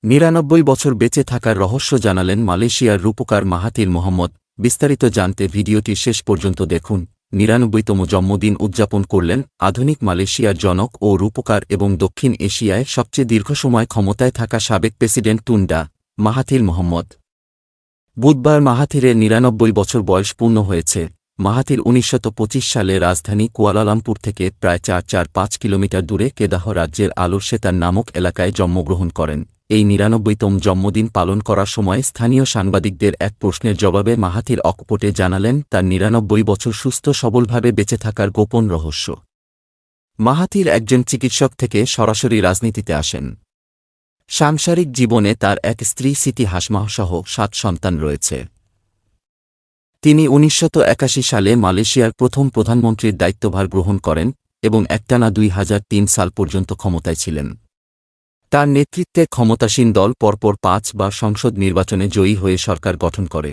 ৯৯ বছর বেঁচে থাকার রহস্য জানালেন মালয়েশিয়ার রূপকার মাহাথির মোহাম্মদ। বিস্তারিত জানতে ভিডিওটি শেষ পর্যন্ত দেখুন। ৯৯তম জন্মদিন উদযাপন করলেন আধুনিক মালয়েশিয়ার জনক ও রূপকার এবং দক্ষিণ এশিয়ায় সবচেয়ে দীর্ঘ সময় ক্ষমতায় থাকা সাবেক প্রেসিডেন্ট টুন ডা মাহাথির মোহাম্মদ। বুধবার মাহাথিরের ৯৯ বছর বয়স পূর্ণ হয়েছে। মাহাথির ১৯২৫ সালে রাজধানী কুয়ালালামপুর থেকে প্রায় ৪৫ কিলোমিটার দূরে কেদাহ রাজ্যের আলোরসেতার নামক এলাকায় জন্মগ্রহণ করেন। এই ৯৯তম জন্মদিন পালন করার সময় স্থানীয় সাংবাদিকদের এক প্রশ্নের জবাবে মাহাথির অকপটে জানালেন তার ৯৯ বছর সুস্থ সবলভাবে বেঁচে থাকার গোপন রহস্য। মাহাথির একজন চিকিৎসক থেকে সরাসরি রাজনীতিতে আসেন। সাংসারিক জীবনে তার এক স্ত্রী সিটি হাসমাহসহ ৭ সন্তান রয়েছে। তিনি ১৯৮১ সালে মালয়েশিয়ার প্রথম প্রধানমন্ত্রীর দায়িত্বভার গ্রহণ করেন এবং একটানা ২০০৩ সাল পর্যন্ত ক্ষমতায় ছিলেন। তার নেতৃত্বে ক্ষমতাসীন দল পরপর ৫ বার সংসদ নির্বাচনে জয়ী হয়ে সরকার গঠন করে।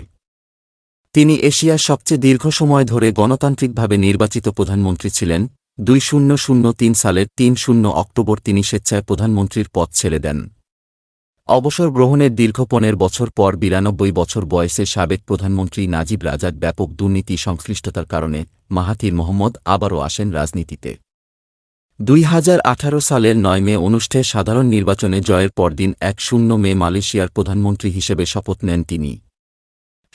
তিনি এশিয়ার সবচেয়ে দীর্ঘ সময় ধরে গণতান্ত্রিকভাবে নির্বাচিত প্রধানমন্ত্রী ছিলেন। ২০০৩ সালের ৩ অক্টোবর তিনি স্বেচ্ছায় প্রধানমন্ত্রীর পদ ছেড়ে দেন। অবসর গ্রহণের দীর্ঘ ১৫ বছর পর ৯২ বছর বয়সে সাবেক প্রধানমন্ত্রী নাজিব রাজাক ব্যাপক দুর্নীতি সংশ্লিষ্টতার কারণে মাহাথির মোহাম্মদ আবারও আসেন রাজনীতিতে। ২০১৮ সালের ৯ মে অনুষ্ঠেয় সাধারণ নির্বাচনে জয়ের পরদিন ১ মে মালয়েশিয়ার প্রধানমন্ত্রী হিসেবে শপথ নেন তিনি।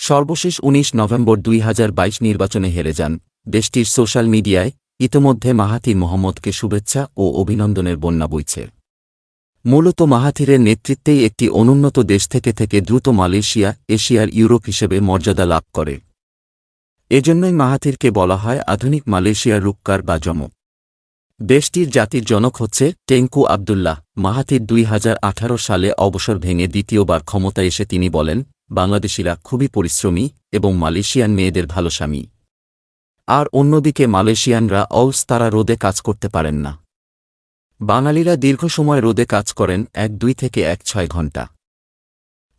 সর্বশেষ ১৯ নভেম্বর ২০২২ নির্বাচনে হেরে যান। দেশটির সোশ্যাল মিডিয়ায় ইতোমধ্যে মাহাথির মোহাম্মদকে শুভেচ্ছা ও অভিনন্দনের বন্যা বইছে। মূলত মাহাথিরের নেতৃত্বেই একটি অনুন্নত দেশ থেকে দ্রুত মালয়েশিয়া এশিয়ার ইউরোপ হিসেবে মর্যাদা লাভ করে। এজন্যই মাহাথিরকে বলা হয় আধুনিক মালয়েশিয়ার রূপকার বা জনক। দেশটির জাতির জনক হচ্ছে টেংকু আবদুল্লাহ। মাহাথির ২০১৮ সালে অবসর ভেঙে দ্বিতীয়বার ক্ষমতায় এসে তিনি বলেন, বাংলাদেশিরা খুবই পরিশ্রমী এবং মালয়েশিয়ান মেয়েদের ভালো স্বামী। আর অন্যদিকে মালয়েশিয়ানরা তারা রোদে কাজ করতে পারেন না। বাঙালিরা দীর্ঘ সময় রোদে কাজ করেন ১-২ থেকে ১-৬ ঘণ্টা।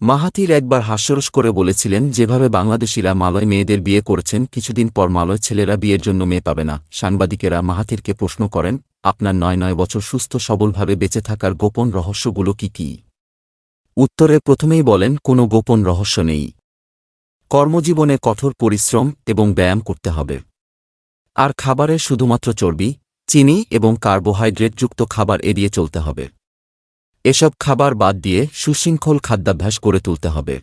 মাহাথির একবার হাস্যরস করে বলেছিলেন, যেভাবে বাংলাদেশিরা মালয় মেয়েদের বিয়ে করেছেন, কিছুদিন পর মালয় ছেলেরা বিয়ের জন্য মেয়ে পাবে না। সাংবাদিকেরা মাহাথিরকে প্রশ্ন করেন, আপনার ৯ বছর সুস্থ সবলভাবে বেঁচে থাকার গোপন রহস্যগুলো কি কি? উত্তরে প্রথমেই বলেন, কোনো গোপন রহস্য নেই। কর্মজীবনে কঠোর পরিশ্রম এবং ব্যায়াম করতে হবে। আর খাবারে শুধুমাত্র চর্বি, চিনি এবং কার্বোহাইড্রেটযুক্ত খাবার এড়িয়ে চলতে হবে। এসব খাবার বাদ দিয়ে সুশৃঙ্খল খাদ্যাভ্যাস গড়ে তুলতে হবে।